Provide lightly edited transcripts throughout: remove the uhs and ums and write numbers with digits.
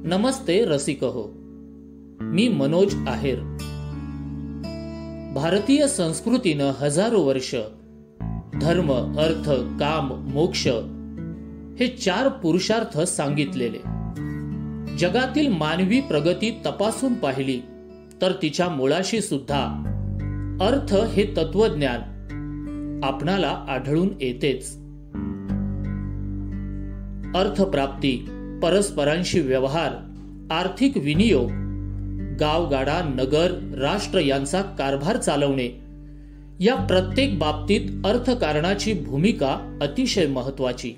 नमस्ते रसिकहो, मी मनोज आहेर. भारतीय संस्कृतीनं हजारो वर्ष धर्म, अर्थ, काम, मोक्ष हे 4 पुरुषार्थ सांगितलेले. जगातील मानवी प्रगती तपासून पाहिली तर तिच्या मुळाशी सुद्धा अर्थ हे तत्वज्ञान आपणाला आढळून येतेच. अर्थप्राप्ती, परस्परांशी व्यवहार, आर्थिक विनियोग, गावगाडा, नगर, राष्ट्र यांचा कारभार चालवणे या प्रत्येक बाबतीत अर्थकारणाची भूमिका अतिशय महत्वाची.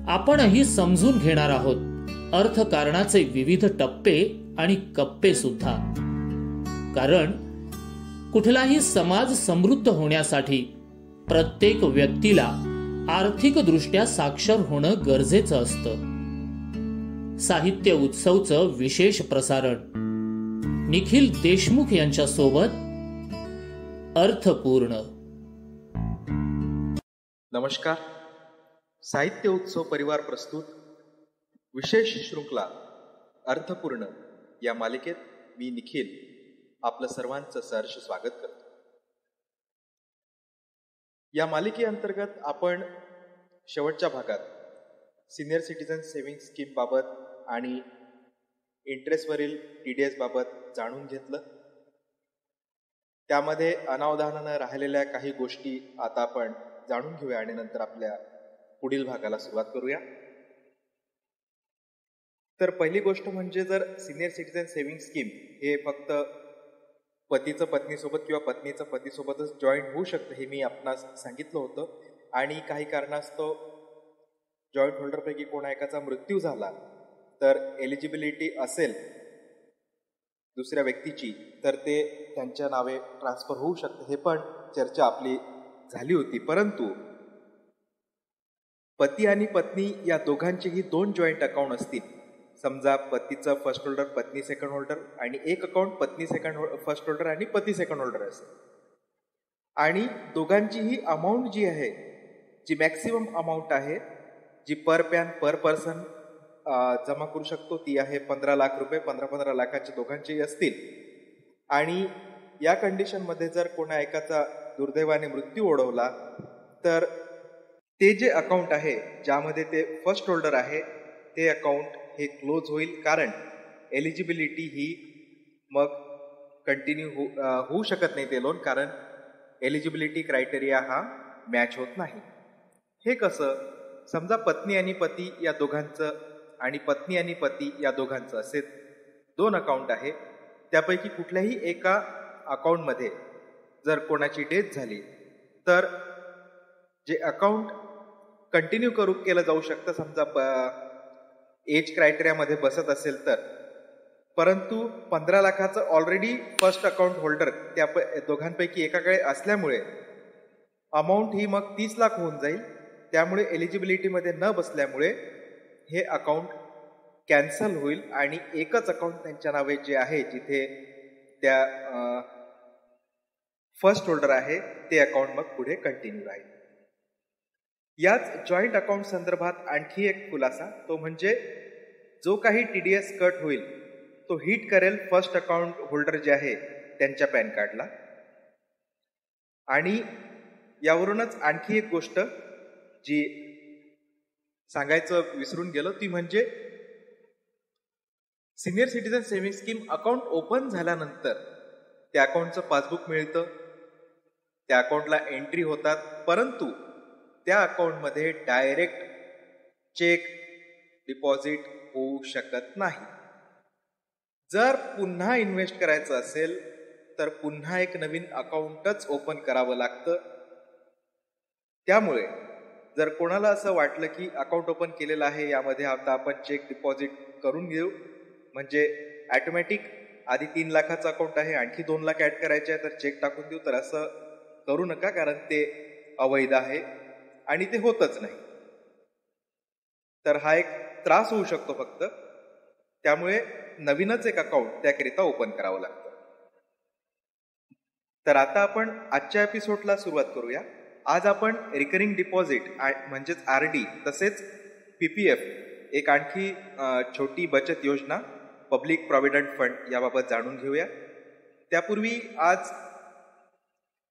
आपणही समजून घेणार आहोत अर्थकारणाचे विविध टप्पे आणि कप्पे सुद्धा. कारण कुठलाही समाज समृद्ध होण्यासाठी प्रत्येक व्यक्तीला आर्थिक दृष्ट्या साक्षर होणं गरजेचं असतं. साहित्य उत्सवचं विशेष प्रसारण निखिल देशमुख यांच्या सोबत अर्थपूर्ण. नमस्कार. साहित्य उत्सव परिवार प्रस्तुत विशेष श्रृंखला अर्थपूर्ण या मालिकेत मी निखिल आपलं सर्वांचं सहर्ष स्वागत करतो. या मालिकेअंतर्गत आपण शेवटच्या भागात सिनियर सिटीजन सेव्हिंग स्कीम बाबत आणि इंटरेस्टवरील TDS बाबत जाणून घेतलं. त्यामध्ये अनावधानानं राहिलेल्या काही गोष्टी आता आपण जाणून घेऊया आणि नंतर आपल्या पुढील भागाला सुरुवात करूया. तर पहिली गोष्ट म्हणजे जर सिनियर सिटीजन सेव्हिंग स्कीम हे फक्त पतीचं पत्नीसोबत किंवा पत्नीचं पतीसोबतच जॉईंट होऊ शकतं हे मी आपणास सांगितलं होतं. आणि काही कारणास्तव जॉईंट होल्डरपैकी कोणा एकाचा मृत्यू झाला तर एलिजिबिलिटी असेल दुसऱ्या व्यक्तीची तर ते त्यांच्या नावे ट्रान्सफर होऊ शकते. हे पण चर्चा आपली झाली होती. परंतु पती आणि पत्नी या दोघांचेही 2 जॉईंट अकाउंट असतील. समजा पतीचं फर्स्ट होल्डर, पत्नी सेकंड होल्डर आणि एक अकाउंट पत्नी फर्स्ट होल्डर आणि पती सेकंड होल्डर असेल आणि दोघांचीही अमाऊंट जी आहे, जी मॅक्सिमम अमाऊंट आहे, जी पर पर्सन जमा करू शकतो ती आहे 15 लाख रुपये. 15 लाखाचे दोघांचेही असतील आणि या कंडिशनमध्ये जर कोणा एकाचा दुर्दैवाने मृत्यू ओढवला तर ते जे अकाउंट आहे ज्यामध्ये ते फर्स्ट होल्डर आहे ते अकाउंट हे क्लोज होईल. कारण एलिजिबिलिटी ही मग कंटिन्यू होऊ शकत नाही ते लोन, कारण एलिजिबिलिटी क्रायटेरिया हा मॅच होत नाही. हे कसं? समजा पत्नी आणि पती या दोघांचं आणि पत्नी आणि पती या दोघांचं असे 2 अकाउंट आहे. त्यापैकी कुठल्याही एका अकाउंटमध्ये जर कोणाची डेथ झाली तर जे अकाउंट कंटिन्यू केलं जाऊ शकतं, समजा एज क्रायटेरियामध्ये बसत असेल तर. परंतु 15 लाखाचं ऑलरेडी फर्स्ट अकाउंट होल्डर त्या दोघांपैकी एकाकडे असल्यामुळे अमाऊंट ही मग 30 लाख होऊन जाईल. त्यामुळे एलिजिबिलिटीमध्ये न बसल्यामुळे हे अकाउंट कॅन्सल होईल आणि एकच अकाउंट त्यांच्या नावे जे आहे जिथे त्या फर्स्ट होल्डर आहे ते अकाउंट मग पुढे कंटिन्यू राहील. याच जॉईंट अकाउंट संदर्भात आणखी एक खुलासा, तो म्हणजे जो काही TDS कट होईल तो हिट करेल फर्स्ट अकाउंट होल्डर जे आहे त्यांच्या पॅन कार्डला. आणि यावरूनच आणखी एक गोष्ट जी सांगायचं विसरून गेलो ती म्हणजे senior citizen saving scheme account open झाल्यानंतर त्या अकाउंटचं पासबुक मिळतं, त्या अकाउंटला एंट्री होतात. परंतु त्या अकाउंटमध्ये डायरेक्ट चेक डिपॉझिट होऊ शकत नाही. जर पुन्हा इन्व्हेस्ट करायचं असेल तर पुन्हा एक नवीन अकाउंटच ओपन करावं लागतं. त्यामुळे जर कोणाला असं वाटलं की अकाउंट ओपन केलेलं आहे यामध्ये आता आपण चेक डिपॉझिट करून घेऊ म्हणजे ऑटोमॅटिक आधी 3 लाखाचं अकाउंट आहे आणखी 2 लाख ऍड करायचे आहे तर चेक टाकून देऊ, तर असं करू नका, कारण ते अवैध आहे आणि ते होतच नाही. तर हा एक त्रास होऊ शकतो फक्त. त्यामुळे नवीनच एक अकाउंट त्याकरिता ओपन करावं लागतं. तर आता आपण आजच्या एपिसोडला सुरुवात करूया. आज आपण रिकरिंग डिपॉझिट म्हणजेच RD तसेच PPF एक आणखी छोटी बचत योजना पब्लिक प्रॉव्हिडंट फंड याबाबत जाणून घेऊया. त्यापूर्वी आज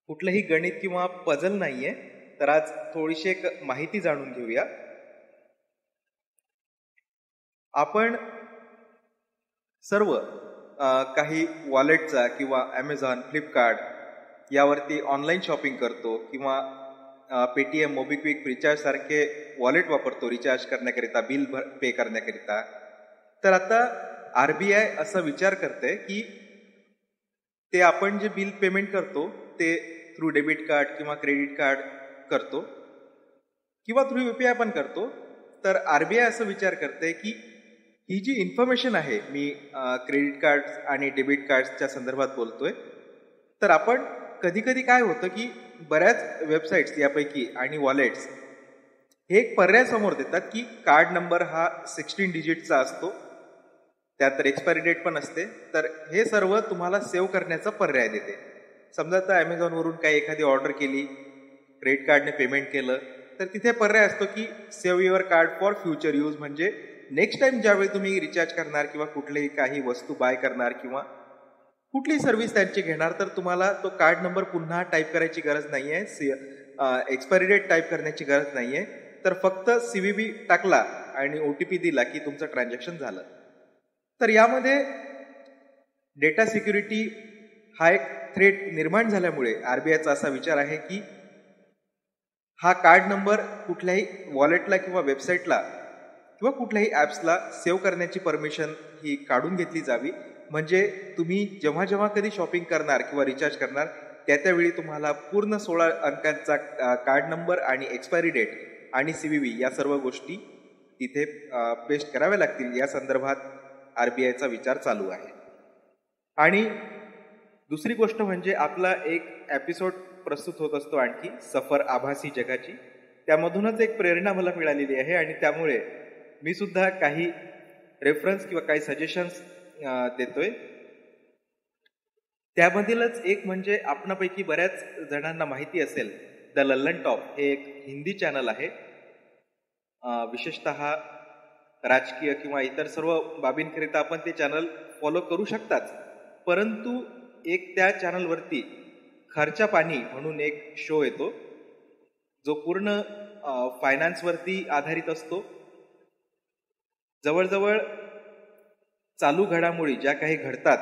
कुठलंही गणित किंवा पझल नाहीये, तर आज थोडीशी एक माहिती जाणून घेऊया. आपण सर्व काही वॉलेटचा किंवा ॲमेझॉन, फ्लिपकार्ट यावरती ऑनलाईन शॉपिंग करतो किंवा पेटीएम, मोबिक्विक, फ्रीचार्ज सारखे वॉलेट वापरतो रिचार्ज करण्याकरिता, बिल पे करण्याकरिता. तर आता RBI असा विचार करते की ते आपण जे बिल पेमेंट करतो ते थ्रू डेबिट कार्ड किंवा क्रेडिट कार्ड करतो किंवा थ्रू UPI पण करतो. तर RBI असं विचार करते की ही जी इन्फॉर्मेशन आहे, मी क्रेडिट कार्ड आणि डेबिट कार्डच्या संदर्भात बोलतोय, तर आपण कधी कधी काय होतं की बऱ्याच वेबसाईट्स यापैकी आणि वॉलेट्स हे एक पर्याय समोर देतात की कार्ड नंबर हा 16 डिजिटचा असतो, त्यात एक्सपायरी डेट पण असते. तर हे सर्व तुम्हाला सेव्ह करण्याचा पर्याय देते. समजा आता ॲमेझॉनवरून काही एखादी ऑर्डर केली, क्रेडिट कार्डने पेमेंट केलं, तर तिथे पर्याय असतो की save your card for future use. म्हणजे नेक्स्ट टाइम ज्यावेळी तुम्ही रिचार्ज करणार किंवा कुठलीही काही वस्तू बाय करणार किंवा कुठलीही सर्व्हिस त्यांची घेणार, तर तुम्हाला तो कार्ड नंबर पुन्हा टाईप करायची गरज नाहीये, एक्सपायरी डेट टाईप करण्याची गरज नाहीये. तर फक्त CVV टाकला आणि OTP दिला की तुमचं ट्रान्झॅक्शन झालं. तर यामध्ये डेटा सिक्युरिटी हा एक थ्रेट निर्माण झाल्यामुळे RBIचा असा विचार आहे की हा कार्ड नंबर कुठल्याही वॉलेटला किंवा वेबसाईटला किंवा कुठल्याही ॲप्सला सेव्ह करण्याची परमिशन ही काढून घेतली जावी. म्हणजे तुम्ही जेव्हा जेव्हा कधी शॉपिंग करणार किंवा रिचार्ज करणार त्यावेळी तुम्हाला पूर्ण 16 अंकांचा कार्ड नंबर आणि एक्सपायरी डेट आणि CVV या सर्व गोष्टी तिथे पेस्ट कराव्या लागतील. या संदर्भात RBIचा विचार चालू आहे. आणि दुसरी गोष्ट म्हणजे आपला एक एपिसोड प्रस्तुत होत असतो आणखी, सफर आभासी जगाची. त्यामधूनच एक प्रेरणा मला मिळालेली आहे आणि त्यामुळे मी सुद्धा काही रेफरन्स किंवा काही सजेशन्स देतोय. त्यामधीलच एक म्हणजे आपणापैकी बऱ्याच जणांना माहिती असेल, द लल्लन टॉप हे एक हिंदी चॅनल आहे. विशेषतः राजकीय किंवा इतर सर्व बाबींकरिता आपण ते चॅनल फॉलो करू शकताच, परंतु एक त्या चॅनलवरती खर्चा पाणी म्हणून एक शो येतो जो पूर्ण फायनान्सवरती आधारित असतो. जवळजवळ चालू घडामोडी ज्या काही घडतात,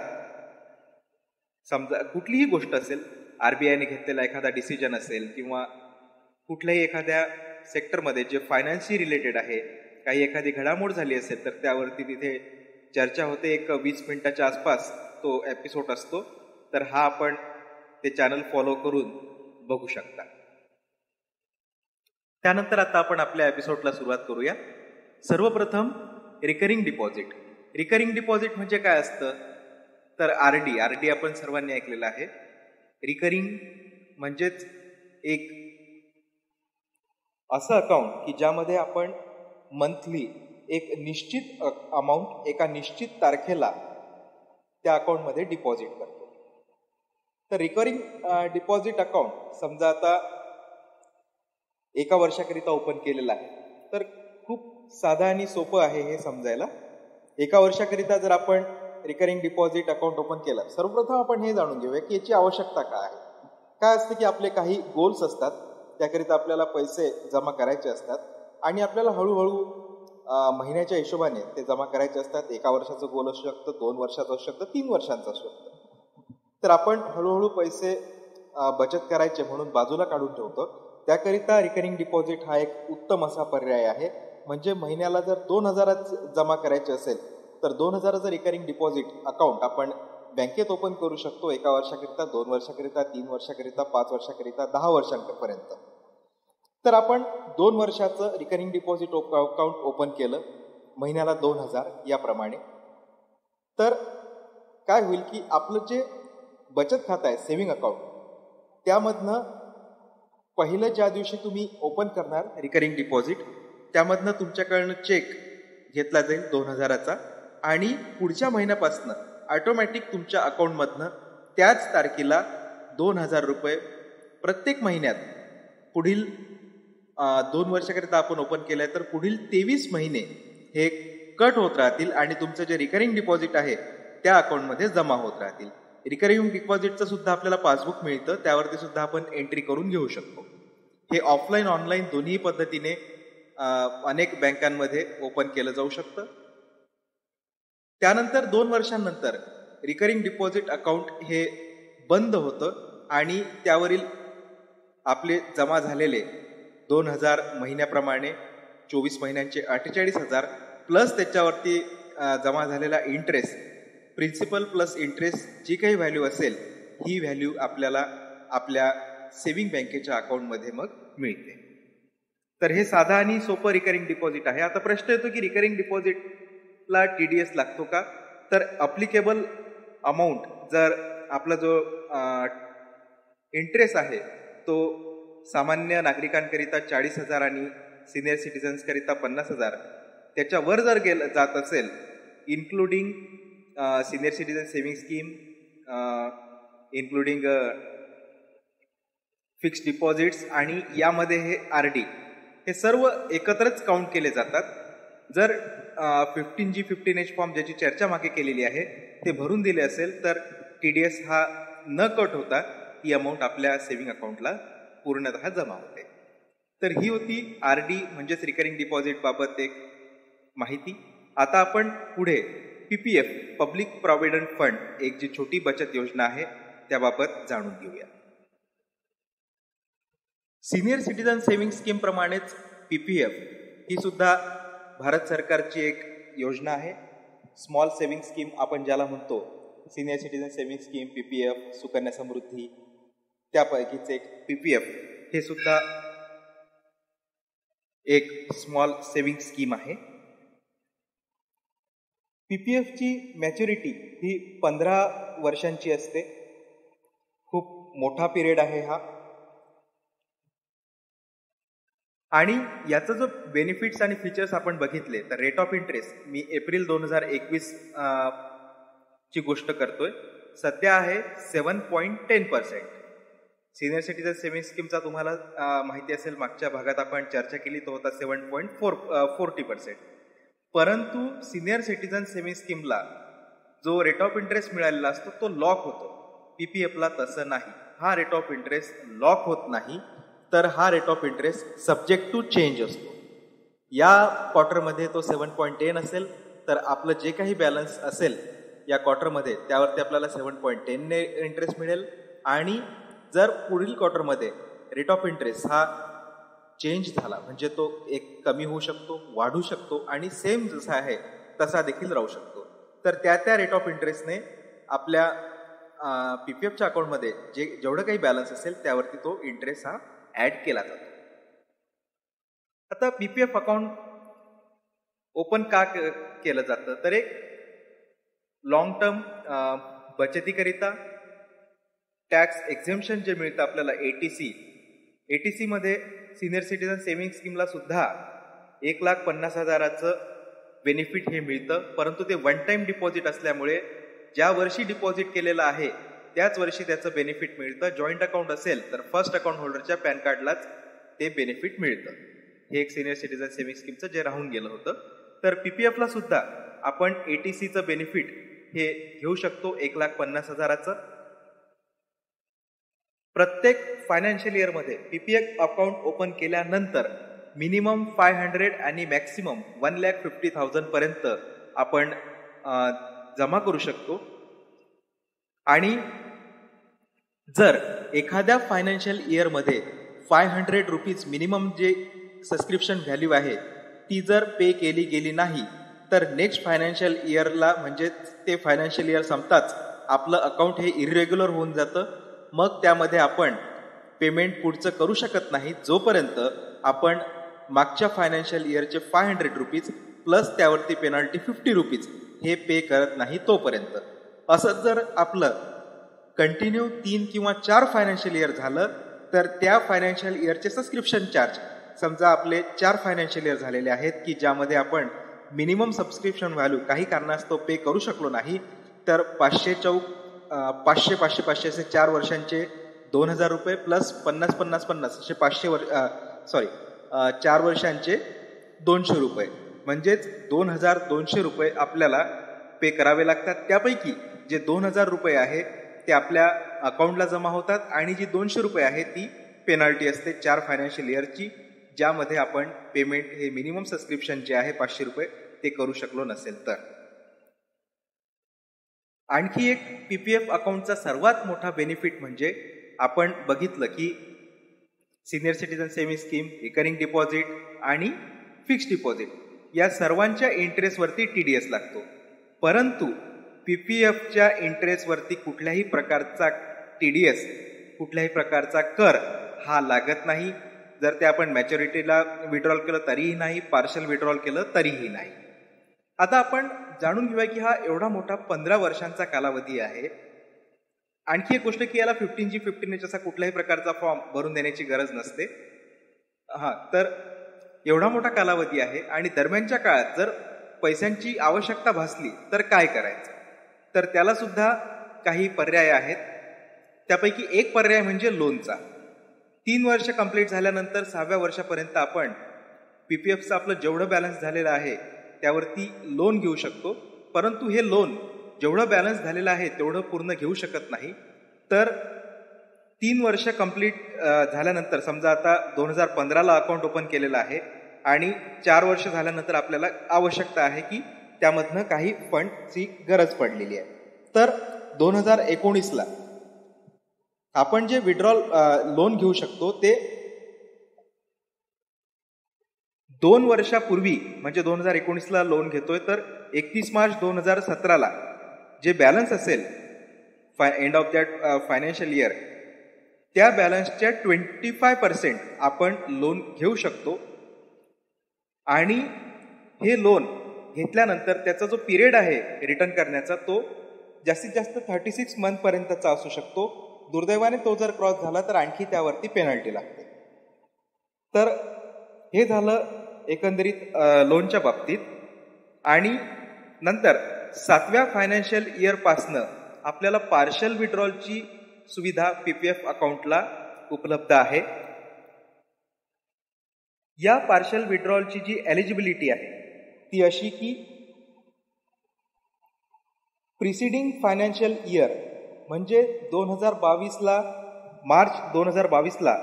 समजा कुठलीही गोष्ट असेल, RBIने घेतलेला एखादा डिसिजन असेल किंवा कुठल्याही एखाद्या सेक्टरमध्ये जे फायनान्सशी रिलेटेड आहे, काही एखादी घडामोड झाली असेल तर त्यावरती तिथे चर्चा होते. एक 20 मिनिटाच्या आसपास तो एपिसोड असतो. तर हा आपण ते चॅनल फॉलो करून बघू शकता. त्यानंतर आता आपण आपल्या एपिसोडला सुरुवात करूया. सर्वप्रथम रिकरिंग डिपॉझिट. रिकरिंग डिपॉझिट म्हणजे काय असतं, तर RD आपण सर्वांनी ऐकलेलं आहे. रिकरिंग म्हणजेच एक असं अकाउंट की ज्यामध्ये आपण मंथली एक निश्चित अमाऊंट एका निश्चित तारखेला त्या अकाउंटमध्ये डिपॉझिट करतो. तर रिकरिंग डिपॉझिट अकाउंट समजा आता 1 वर्षाकरिता ओपन केलेलं आहे, तर खूप साधा आणि सोपं आहे हे समजायला. 1 वर्षाकरिता जर आपण रिकरिंग डिपॉझिट अकाउंट ओपन केलं, सर्वप्रथम आपण हे जाणून घेऊया की याची आवश्यकता काय आहे. काय असतं की आपले काही गोल्स असतात, त्याकरिता आपल्याला पैसे जमा करायचे असतात आणि आपल्याला हळूहळू महिन्याच्या हिशोबाने ते जमा करायचे असतात. 1 वर्षाचं गोल असू शकतं, 2 वर्षाचं असू शकतं, 3 वर्षांचं असू शकतं. तर आपण हळूहळू पैसे बचत करायचे म्हणून बाजूला काढून ठेवतो. त्याकरिता रिकरिंग डिपॉझिट हा एक उत्तम असा पर्याय आहे. म्हणजे महिन्याला जर 2000 जमा करायचे असेल तर 2000 रिकरिंग डिपॉझिट अकाउंट आपण बँकेत ओपन करू शकतो 1 वर्षाकरिता, 2 वर्षाकरिता, 3 वर्षाकरिता, 5 वर्षाकरिता, 10 वर्षांपर्यंत. तर आपण 2 वर्षाचं रिकरिंग डिपॉझिट अकाउंट ओपन केलं, महिन्याला 2000 याप्रमाणे, तर काय होईल की आपलं जे बचत खातं आहे, सेव्हिंग अकाउंट, त्यामधनं पहिलं ज्या दिवशी तुम्ही ओपन करणार रिकरिंग डिपॉझिट, त्यामधनं तुमच्याकडनं चेक घेतला जाईल 2000चा आणि पुढच्या महिन्यापासून ऑटोमॅटिक तुमच्या अकाउंटमधनं त्याच तारखेला 2000 रुपये प्रत्येक महिन्यात पुढील 2 वर्षाकरिता आपण ओपन केलंय, तर पुढील 23 महिने हे कट होत राहतील आणि तुमचं जे रिकरिंग डिपॉझिट आहे त्या अकाउंटमध्ये जमा होत राहतील. रिकरिंग डिपॉझिटचं सुद्धा आपल्याला पासबुक मिळतं, त्यावरती सुद्धा आपण एंट्री करून घेऊ शकतो. हे ऑफलाईन ऑनलाईन दोन्ही पद्धतीने अनेक बँकांमध्ये ओपन केलं जाऊ शकतं. त्यानंतर 2 वर्षांनंतर रिकरिंग डिपॉझिट अकाउंट हे बंद होतं आणि त्यावरील आपले जमा झालेले 2,000 महिन्याप्रमाणे 24 महिन्यांचे 48,000 प्लस त्याच्यावरती जमा झालेला इंटरेस्ट, प्रिन्सिपल प्लस इंटरेस्ट जी काही व्हॅल्यू असेल ही व्हॅल्यू आपल्याला आपल्या सेव्हिंग बँकेच्या अकाउंटमध्ये मग मिळते. तर हे साधं आणि सोपं रिकरिंग डिपॉझिट आहे. आता प्रश्न येतो की रिकरिंग डिपॉझिटला TDS लागतो का? तर अप्लिकेबल अमाऊंट जर आपला जो इंटरेस्ट आहे तो सामान्य नागरिकांकरिता 40,000 आणि सिनियर सिटीजन्सकरिता 50,000 त्याच्यावर जर जात असेल, including senior citizen saving scheme, including fix deposits आणि यामध्ये हे RD हे सर्व एकत्रच काउंट केले जातात. जर 15G 15H फॉर्म ज्याची चर्चा मागे केलेली आहे ते भरून दिले असेल तर TDS हा न कट होता ही अमाऊंट आपल्या सेव्हिंग अकाउंटला पूर्णतः जमा होते. तर ही होती RD म्हणजेच रिकरिंग डिपॉझिट बाबत एक माहिती. आता आपण पुढे PPF पब्लिक प्रॉव्हिडंट फंड एक जी छोटी बचत योजना आहे त्याबाबत जाणून घेऊया. सिनियर सिटीजन सेव्हिंग स्कीम प्रमाणेच PPF ही सुद्धा भारत सरकारची एक योजना आहे. स्मॉल सेव्हिंग स्कीम आपण ज्याला म्हणतो, senior citizen saving scheme, PPF, Sukanya Samriddhi, त्यापैकीच एक PPF हे सुद्धा एक स्मॉल सेव्हिंग स्कीम आहे. PPF ची मॅच्युरिटी ही 15 वर्षांची असते. खूप मोठा पिरियड आहे हा. आणि याचा जो बेनिफिट्स आणि फीचर्स आपण बघितले तर rate of interest me April 2021 ची गोष्ट करतोय, सध्या आहे 7.10%. सिनियर सिटीजन सेव्हिंग स्कीमचा तुम्हाला माहिती असेल, मागच्या भागात आपण चर्चा केली तो होता 7.40%. परंतु सिनियर सिटीजन सेव्हिंग स्कीमला जो रेट ऑफ इंटरेस्ट मिळालेला असतो तो लॉक होतो. PPFला तसं नाही. हा रेट ऑफ इंटरेस्ट लॉक होत नाही, तर हा rate of interest subject to change असतो. या क्वार्टरमध्ये तो 7.10 असेल तर आपलं जे काही बॅलन्स असेल या क्वार्टरमध्ये त्यावरती आपल्याला 7.10 ने इंटरेस्ट मिळेल. आणि जर पुढील क्वार्टरमध्ये रेट ऑफ इंटरेस्ट हा चेंज झाला म्हणजे तो एक कमी होऊ शकतो, वाढू शकतो आणि सेम जसा आहे तसा देखील राहू शकतो, तर त्या रेट ऑफ इंटरेस्टने आपल्या PPFच्या अकाउंटमध्ये जेवढं काही बॅलन्स असेल त्यावरती तो इंटरेस्ट हा ऍड केला जातो. आता PPF अकाउंट ओपन का केलं जातं तर एक लॉंग टर्म बचतीकरिता टॅक्स एक्झेम्पशन जे मिळतं आपल्याला ATC मध्ये सिनियर सिटीजन सेव्हिंग स्कीमला सुद्धा 1,50,000 बेनिफिट हे मिळतं. परंतु ते वन टाइम डिपॉझिट असल्यामुळे ज्या वर्षी डिपॉझिट केलेलं आहे त्याच वर्षी त्याचं बेनिफिट मिळतं. जॉईंट अकाउंट असेल तर फर्स्ट अकाउंट होल्डरच्या पॅन कार्डलाच ते बेनिफिट मिळतं. हे एक सिनियर सिटीजन सेव्हिंग स्कीमचं जे राहून गेलं होतं. तर PPFला सुद्धा आपण ATCचं बेनिफिट हे घेऊ शकतो 1,50,000. प्रत्येक फायनान्शियल इयरमध्ये PPF अकाउंट ओपन केल्यानंतर मिनिमम 500 आणि मॅक्सिमम 1,50,000 पर्यंत आपण जमा करू शकतो. आणि जर एखाद्या फायनान्शियल इयरमध्ये 500 रुपीज मिनिमम जे सबस्क्रिप्शन व्हॅल्यू आहे ती जर पे केली गेली नाही तर नेक्स्ट फायनान्शियल इयरला म्हणजे ते फायनान्शियल इयर संपताच आपलं अकाउंट हे इरेग्युलर होऊन जातं. मग त्यामध्ये आपण पेमेंट पुढचं करू शकत नाही जोपर्यंत आपण मागच्या फायनान्शियल इयरचे 500 रुपीज प्लस त्यावरती पेनल्टी 50 रुपीज हे पे करत नाही तोपर्यंत. असं जर आपलं कंटिन्यू 3 किंवा 4 फायनान्शियल इयर झालं तर त्या फायनान्शियल इयरचे सबस्क्रिप्शन चार्ज, समजा आपले 4 फायनान्शियल इयर झालेले आहेत की ज्यामध्ये आपण मिनिमम सबस्क्रिप्शन व्हॅल्यू काही कारणास्तव पे करू शकलो नाही, तर 500 असे 4 वर्षांचे 2,000 रुपये प्लस 50 असे 4 वर्षांचे 200 रुपये म्हणजेच 2,200 रुपये आपल्याला पे करावे लागतात. त्यापैकी जे 2,000 रुपये आहे ते आपल्या अकाउंटला जमा होतात आणि जी 200 रुपये आहे ती पेनल्टी असते 4 फायनान्शियल इयरची, ज्यामध्ये आपण पेमेंट हे मिनिमम सबस्क्रिप्शन जे आहे 500 रुपये ते करू शकलो नसेल तर. आणखी एक PPF अकाउंटचा सर्वात मोठा बेनिफिट म्हणजे आपण बघितलं की senior citizen saving scheme, recurring deposit आणि फिक्स्ड डिपॉझिट या सर्वांच्या इंटरेस्टवरती TDS लागतो. परंतु PPFच्या इंटरेस्टवरती कुठल्याही प्रकारचा TDS, कुठल्याही प्रकारचा कर हा लागत नाही. जर ते आपण मॅच्युरिटीला विड्रॉल केलं तरीही नाही, पार्शल विड्रॉल केलं तरीही नाही. आता आपण जाणून घेऊया की हा एवढा मोठा 15 वर्षांचा कालावधी आहे. आणखी एक गोष्ट की याला 15G 15H असा कुठल्याही प्रकारचा फॉर्म भरून देण्याची गरज नसते. तर एवढा मोठा कालावधी आहे आणि दरम्यानच्या काळात जर पैशांची आवश्यकता भासली तर काय करायचं, तर त्याला सुद्धा काही पर्याय आहेत. त्यापैकी एक पर्याय म्हणजे लोनचा. 3 वर्ष कंप्लीट झाल्यानंतर 6व्या वर्षापर्यंत आपण PPFचं आपलं जेवढं बॅलन्स झालेलं आहे त्यावरती लोन घेऊ शकतो. परंतु हे लोन जेवढं बॅलन्स झालेलं आहे तेवढं पूर्ण घेऊ शकत नाही. तर 3 वर्ष कंप्लीट झाल्यानंतर, समजा आता 2015ला अकाउंट ओपन केलेलं आहे आणि 4 वर्ष झाल्यानंतर आपल्याला आवश्यकता आहे की त्यामधनं काही फंडची गरज पडलेली आहे, तर 2019ला आपण जे विड्रॉल लोन घेऊ शकतो ते 2 वर्षापूर्वी म्हणजे 2019ला लोन घेतोय तर 31 मार्च 2017ला जे बॅलन्स असेल end of that financial year त्या बॅलन्सच्या 25% आपण लोन घेऊ शकतो. आणि हे लोन घेतल्यानंतर त्याचा जो पिरियड आहे रिटर्न करण्याचा तो जास्तीत जास्त 36 मंथ पर्यंतचा असू शकतो. दुर्दैवाने तो जर क्रॉस झाला तर आणखी त्यावरती पेनल्टी लागते. तर हे झालं एकंदरीत लोनच्या बाबतीत. आणि नंतर 7व्या फायनान्शियल इयरपासनं आपल्याला पार्शल विड्रॉलची सुविधा PPF अकाउंटला उपलब्ध आहे. या पार्शल विड्रॉलची जी एलिजिबिलिटी आहे ती अशी की प्रिसिडिंग फायनान्शियल इयर म्हणजे 2022ला, मार्च 2022ला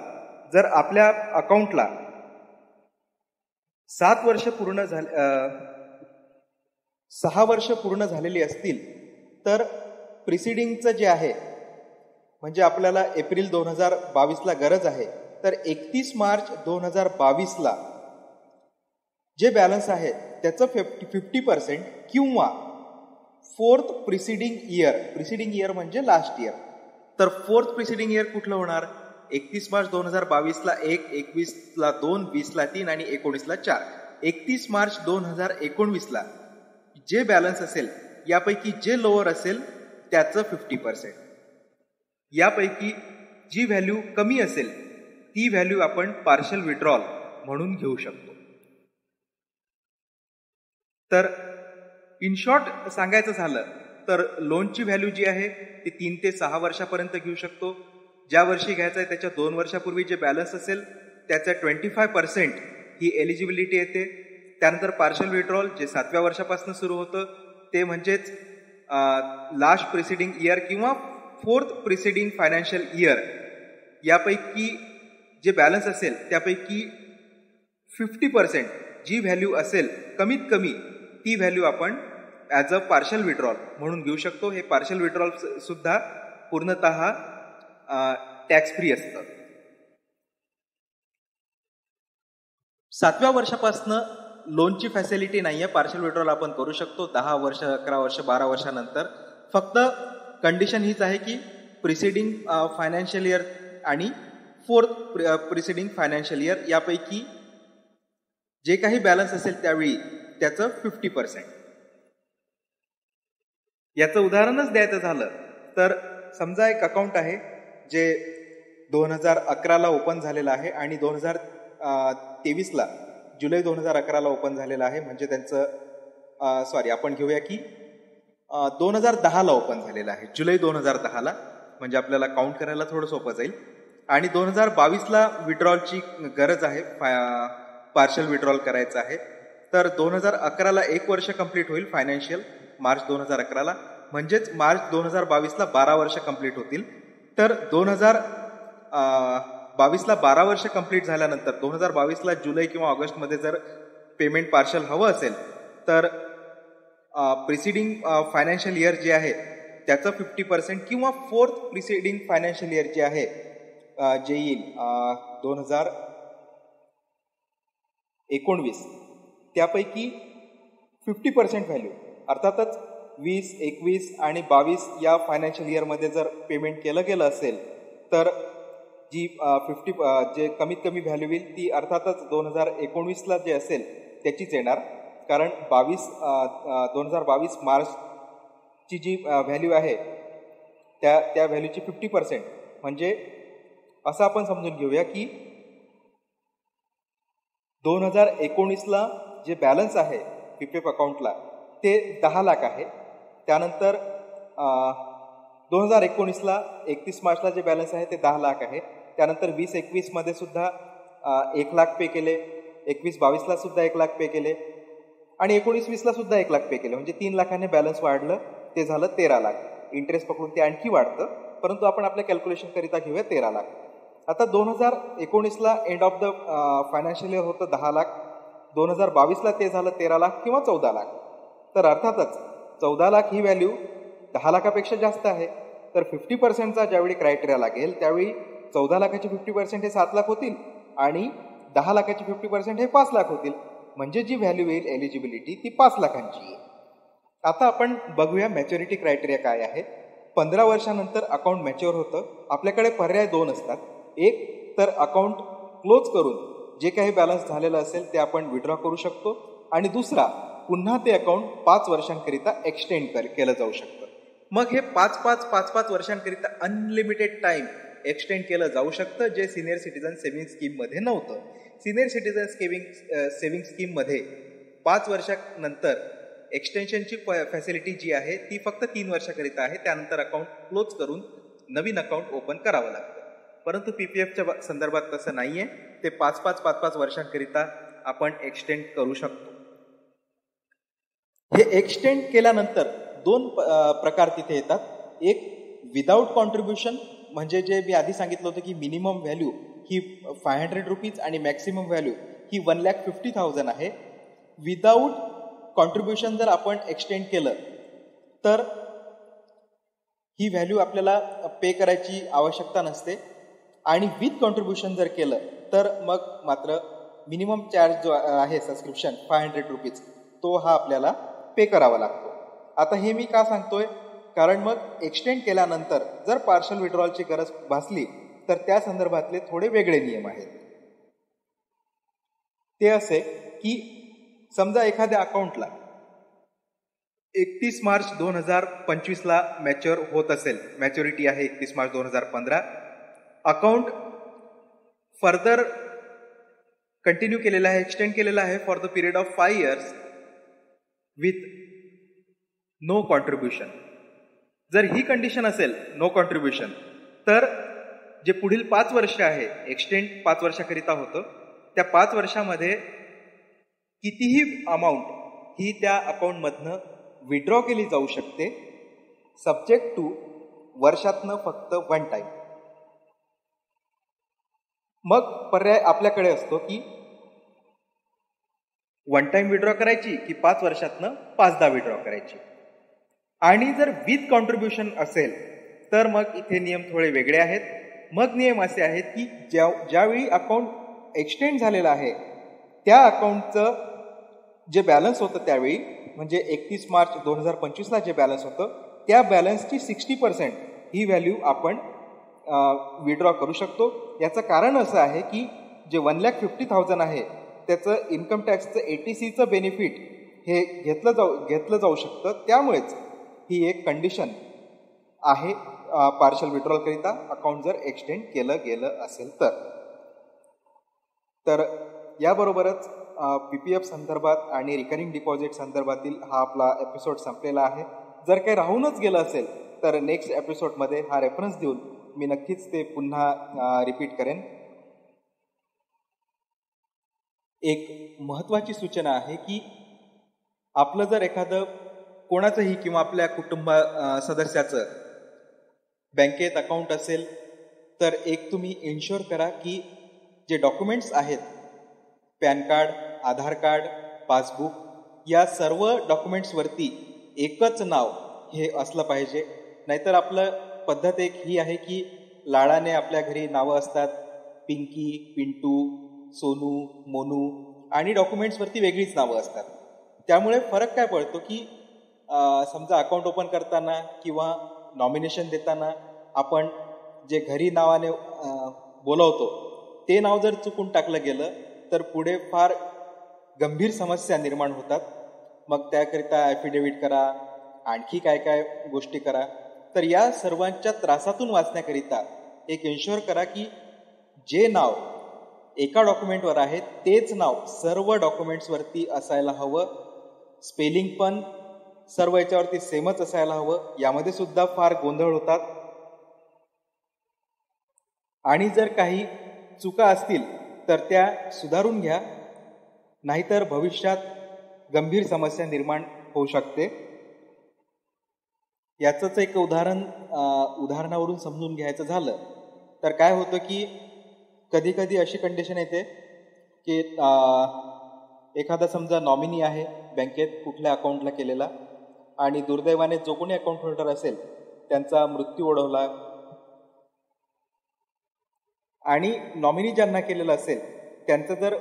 जर आपल्या अकाउंटला 6 वर्ष पूर्ण झालेली असतील तर प्रिसिडिंगचं जे आहे म्हणजे आपल्याला एप्रिल 2022ला गरज आहे तर 31 मार्च 2022ला जे बॅलन्स आहे त्याचं 50% किंवा 4th प्रिसिडिंग इयर म्हणजे लास्ट इयर. तर 4th प्रिसिडिंग इयर कुठलं होणार? 31 मार्च 2022ला 1, 21ला 2, 20ला 3 आणि 19ला 4. 31 मार्च 2019ला जे बॅलन्स असेल यापैकी जे लोअर असेल त्याचं 50%. यापैकी जी व्हॅल्यू कमी असेल ती व्हॅल्यू आपण पार्शल विड्रॉल म्हणून घेऊ शकतो. तर इन शॉर्ट सांगायचं झालं तर लोनची व्हॅल्यू जी आहे ती 3 ते 6 वर्षापर्यंत घेऊ शकतो. ज्या वर्षी घ्यायचं आहे त्याच्या 2 वर्षापूर्वी जे बॅलन्स असेल त्याच्या 25% ही एलिजिबिलिटी येते. त्यानंतर पार्शल विड्रॉल जे 7व्या वर्षापासून सुरू होतं ते म्हणजेच लास्ट प्रिसिडिंग इयर किंवा 4th प्रिसिडिंग फायनान्शियल इयर यापैकी जे बॅलन्स असेल त्यापैकी 50% जी व्हॅल्यू असेल कमीत कमी ती व्हॅल्यू आपण ॲज अ पार्शल विड्रॉल म्हणून घेऊ शकतो. हे पार्शल विड्रॉल सुद्धा पूर्णतः टॅक्स फ्री असतं. 7व्या वर्षापासनं लोनची फॅसिलिटी नाहीये. पार्शल विड्रॉल आपण करू शकतो 10 वर्ष, 11 वर्ष, 12 वर्षानंतर. फक्त कंडिशन हीच आहे की प्रिसिडिंग फायनान्शियल इयर आणि 4th प्रिसिडिंग फायनान्शियल इयर यापैकी जे काही बॅलन्स असेल त्यावेळी त्याचं 50%. याचं उदाहरणच द्यायचं झालं तर समजा एक अकाउंट आहे जे 2011ला ओपन झालेलं आहे आणि 2023ला जुलै 2011ला ओपन झालेलं आहे. म्हणजे त्यांचं आपण घेऊया की 2010ला ओपन झालेलं आहे, जुलै 2010ला. म्हणजे आपल्याला काउंट करायला थोडं सोपं जाईल. आणि 2022ला विड्रॉलची गरज आहे, पार्शल विड्रॉल करायचं आहे. तर 2011ला 1 वर्ष कंप्लीट होईल फायनान्शियल, मार्च 2011ला, म्हणजेच मार्च 2022ला 12 वर्ष कंप्लीट होतील. तर 2022ला 12 वर्ष कंप्लीट झाल्यानंतर 2022ला जुलै किंवा ऑगस्टमध्ये जर पेमेंट पार्शल हवं असेल तर प्रिसिडिंग फायनान्शियल इयर जे आहे त्याचं 50% किंवा फोर्थ प्रिसिडिंग फायनान्शियल इयर जे आहे जे येईल 2019 त्यापैकी 50% व्हॅल्यू, अर्थातच 20, 21 आणि 22 या फायनान्शियल इयरमध्ये जर पेमेंट केलं गेलं असेल तर जी जे कमीत कमी व्हॅल्यू येईल ती अर्थातच 2019ला जे असेल त्याचीच येणार, कारण 2022 मार्चची जी व्हॅल्यू आहे त्या व्हॅल्यूची 50%, म्हणजे असं आपण समजून घेऊया की 2019ला जे बॅलन्स आहे पीपीएफ अकाउंटला ते 10 लाख आहे. त्यानंतर 2019ला 31 मार्चला जे बॅलन्स आहे ते 10 लाख आहे. त्यानंतर 20-21 मध्ये सुद्धा 1 लाख पे केले, 21-22ला सुद्धा 1 लाख पे केले आणि 19-20ला सुद्धा 1 लाख पे केले, म्हणजे 3 लाखाने बॅलन्स वाढलं, ते झालं 13 लाख. इंटरेस्ट पकडून ते आणखी वाढतं, परंतु आपण आपल्या कॅल्क्युलेशन करिता घेऊया 13 लाख. आता 2019ला end of the financial year होतं 10 लाख, 2022ला ते झालं 13 लाख किंवा 14 लाख. तर अर्थातच 14 लाख ही व्हॅल्यू 10 लाखापेक्षा जास्त आहे. तर 50%चा ज्यावेळी क्रायटेरिया लागेल त्यावेळी 14 लाखाचे 50% हे 7 लाख होतील आणि 10 लाखाचे 50% हे 5 लाख होतील, म्हणजे जी व्हॅल्यू येईल एलिजिबिलिटी ती 5 लाखांची आहे. आता आपण बघूया मॅच्युरिटी क्रायटेरिया काय आहे. 15 वर्षानंतर अकाउंट मॅच्युअर होतं. आपल्याकडे पर्याय 2 असतात. एक तर अकाउंट क्लोज करून जे काही बॅलन्स झालेलं असेल ते आपण विड्रॉ करू शकतो, आणि दुसरा पुन्हा ते अकाउंट 5 वर्षांकरिता एक्सटेंड केलं जाऊ शकतं. मग हे 5-5 वर्षांकरिता अनलिमिटेड टाइम एक्सटेंड केलं जाऊ शकतं, जे सिनियर सिटीजन सेव्हिंग स्कीममध्ये नव्हतं. सिनियर सिटीजन सेव्हिंग स्कीममध्ये 5 वर्षानंतर एक्सटेन्शनची फॅसिलिटी जी आहे ती फक्त 3 वर्षाकरिता आहे. त्यानंतर अकाउंट क्लोज करून नवीन अकाउंट ओपन करावं लागतं. परंतु पीपीएफच्या संदर्भात तसं नाहीये. ते 5-5 वर्षांकरिता आपण एक्सटेंड करू शकतो. हे एक्सटेंड केल्यानंतर 2 प्रकार तिथे येतात. एक विदाऊट कॉन्ट्रीब्युशन, म्हणजे जे मी आधी सांगितलं होतं की मिनिमम व्हॅल्यू ही 500 रुपीज आणि मॅक्सिमम व्हॅल्यू ही 1,50,000 आहे. विदाऊट कॉन्ट्रीब्युशन जर आपण एक्सटेंड केलं तर ही व्हॅल्यू आपल्याला पे करायची आवश्यकता नसते, आणि विथ कॉन्ट्रीब्युशन जर केलं तर मग मात्र मिनिमम चार्ज जो आहे सबस्क्रिप्शन 500 रुपीज तो हा आपल्याला पे करावा लागतो. आता हे मी का सांगतोय, कारण मग एक्सटेंड केल्यानंतर जर पार्शल विड्रॉलची गरज भासली तर त्या संदर्भातले थोडे वेगळे नियम आहेत. ते असे की समजा एखाद्या अकाउंटला 31 मार्च 2025ला मॅच्युअर होत असेल, मॅच्युरिटी आहे 31 मार्च 2015, अकाउंट फर्दर कंटिन्यू केलेला आहे, एक्सटेंड केलेला आहे for the period of 5 years with no contribution. जर ही कंडिशन असेल नो कॉन्ट्रीब्युशन, तर जे पुढील 5 वर्ष आहे, एक्सटेंड 5 वर्षाकरिता होतं, त्या 5 वर्षामध्ये कितीही अमाऊंट ही त्या अकाउंटमधनं विड्रॉ केली जाऊ शकते, सब्जेक्ट टू वर्षातनं फक्त 1 टाइम. मग पर्याय आपल्याकडे असतो की 1 टाइम विड्रॉ करायची की 5 वर्षातनं 5दा विड्रॉ करायची. आणि जर विथ कॉन्ट्रीब्युशन असेल तर मग इथे नियम थोडे वेगळे आहेत. मग नियम असे आहेत की ज्यावेळी अकाउंट एक्सटेंड झालेलं आहे त्या अकाउंटचं जे बॅलन्स होतं त्यावेळी, म्हणजे 31 मार्च 2025ला जे बॅलन्स होतं त्या बॅलन्सची 60% ही व्हॅल्यू आपण विड्रॉ करू शकतो. याचं कारण असं आहे की जे 1,50,000 आहे त्याचं इन्कम टॅक्सचं ATCचं बेनिफिट हे घेतलं जाऊ शकतं. त्यामुळेच ही एक कंडिशन आहे पार्शल विड्रॉलकरिता, अकाउंट जर एक्सटेंड केलं गेलं असेल तर. याबरोबरच PPF संदर्भात आणि रिकरिंग डिपॉझिट संदर्भातील हा आपला एपिसोड संपलेला आहे. जर काही राहूनच गेलं असेल तर नेक्स्ट एपिसोडमध्ये हा रेफरन्स देऊन मी नक्कीच ते पुन्हा रिपीट करेन. एक महत्त्वाची सूचना आहे की आपलं जर एखादं कोणाचंही किंवा आपल्या सदस्याचं बँकेत अकाउंट असेल तर एक तुम्ही इन्शुअर करा की जे डॉक्युमेंट्स आहेत, पॅन कार्ड, आधार कार्ड, पासबुक, या सर्व डॉक्युमेंट्सवरती एकच नाव हे असलं पाहिजे. नाहीतर आपलं पद्धत एक ही आहे की लाडाने आपल्या घरी नावं असतात, पिंकी, पिंटू, सोनू, मोनू, आणि डॉक्युमेंट्सवरती वेगळीच नावं असतात. त्यामुळे फरक काय पडतो की समजा अकाउंट ओपन करताना किंवा नॉमिनेशन देताना आपण जे घरी नावाने बोलवतो ते नाव जर चुकून टाकलं गेलं तर पुढे फार गंभीर समस्या निर्माण होतात. मग त्याकरिता ॲफिडेव्हिट करा, आणखी काय काय गोष्टी करा. तर या सर्वांच्या त्रासातून वाचण्याकरिता एक इन्शुअर करा की जे नाव एका डॉक्युमेंटवर आहे तेच नाव सर्व डॉक्युमेंट्सवरती असायला हवं. स्पेलिंग पण सर्व याच्यावरती सेमच असायला हवं. यामध्ये सुद्धा फार गोंधळ होतात. आणि जर काही चुका असतील तर त्या सुधारून घ्या, नाहीतर भविष्यात गंभीर समस्या निर्माण होऊ शकते. याचंच एक उदाहरणावरून समजून घ्यायचं झालं तर काय होतं की कधी कधी अशी कंडिशन येते की एखादा समजा नॉमिनी आहे बँकेत कुठल्या अकाउंटला केलेला, आणि दुर्दैवाने जो कोणी अकाउंट होल्डर असेल त्यांचा मृत्यू ओढवला, आणि नॉमिनी ज्यांना केलेलं असेल त्यांचं जर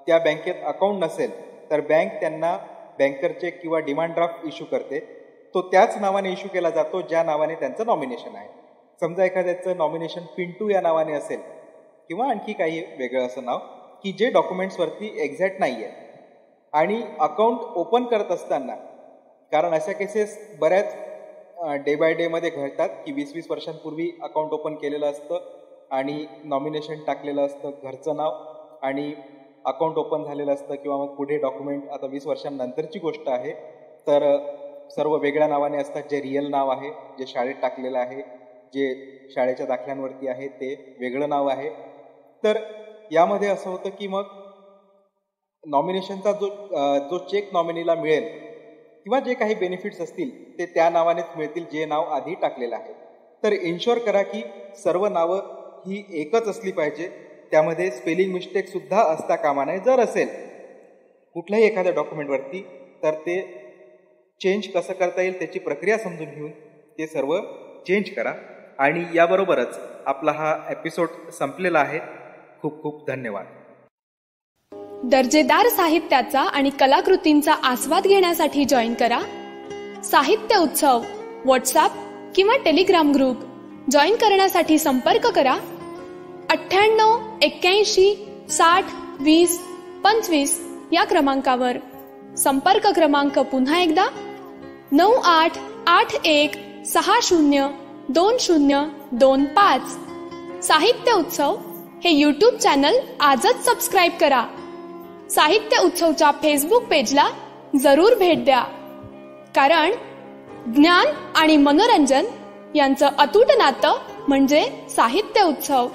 त्या बँकेत अकाउंट नसेल तर बँक त्यांना बँकर चेक किंवा डिमांड ड्राफ्ट इश्यू करते. तो त्याच नावाने इश्यू केला जातो ज्या नावाने त्यांचं नॉमिनेशन आहे. समजा एखाद्याचं नॉमिनेशन पिंटू या नावाने असेल किंवा आणखी काही वेगळं असं नाव की जे डॉक्युमेंट्सवरती एक्झॅक्ट नाही आहे. आणि अकाउंट ओपन करत असताना, कारण अशा केसेस बऱ्याच डे बाय डेमध्ये घडतात की 20-20 वर्षांपूर्वी अकाउंट ओपन केलेलं असतं आणि नॉमिनेशन टाकलेलं असतं घरचं नाव, आणि अकाउंट ओपन झालेलं असतं किंवा मग पुढे डॉक्युमेंट आता 20 वर्षांनंतरची गोष्ट आहे तर सर्व वेगळ्या नावाने असतात. जे रिअल नाव आहे, जे शाळेत टाकलेलं आहे, जे शाळेच्या दाखल्यांवरती आहे ते वेगळं नाव आहे. तर यामध्ये असं होतं की मग नॉमिनेशनचा जो चेक नॉमिनीला मिळेल किंवा जे काही बेनिफिट्स असतील ते त्या नावानेच मिळतील जे नाव आधी टाकलेलं आहे. तर इन्शुअर करा की सर्व नावं ही एकच असली पाहिजे. त्यामध्ये स्पेलिंग मिस्टेक सुद्धा असता कामा नये. जर असेल कुठल्याही एखाद्या डॉक्युमेंटवरती तर ते चेंज कसं करता येईल त्याची प्रक्रिया समजून घेऊन ते सर्व चेंज करा. आणि याबरोबरच आपला हा एपिसोड संपलेला आहे. खूप खूप धन्यवाद. दर्जेदार साहित्याचा आणि कलाकृतींचा आस्वाद घेण्यासाठी जॉईन करा साहित्य उत्सव व्हॉट्सअप किंवा टेलिग्राम ग्रुप. जॉईन करण्यासाठी संपर्क करा 98 81 60 20 25 या क्रमांकावर. संपर्क क्रमांक पुन्हा एकदा 9881 60 2025. साहित्य उत्सव हे यूट्यूब चॅनल आजच सबस्क्राईब करा. साहित्य उत्सवच्या फेसबुक पेजला जरूर भेट द्या, कारण ज्ञान आणि मनोरंजन यांचं अतूट नातं म्हणजे साहित्य उत्सव.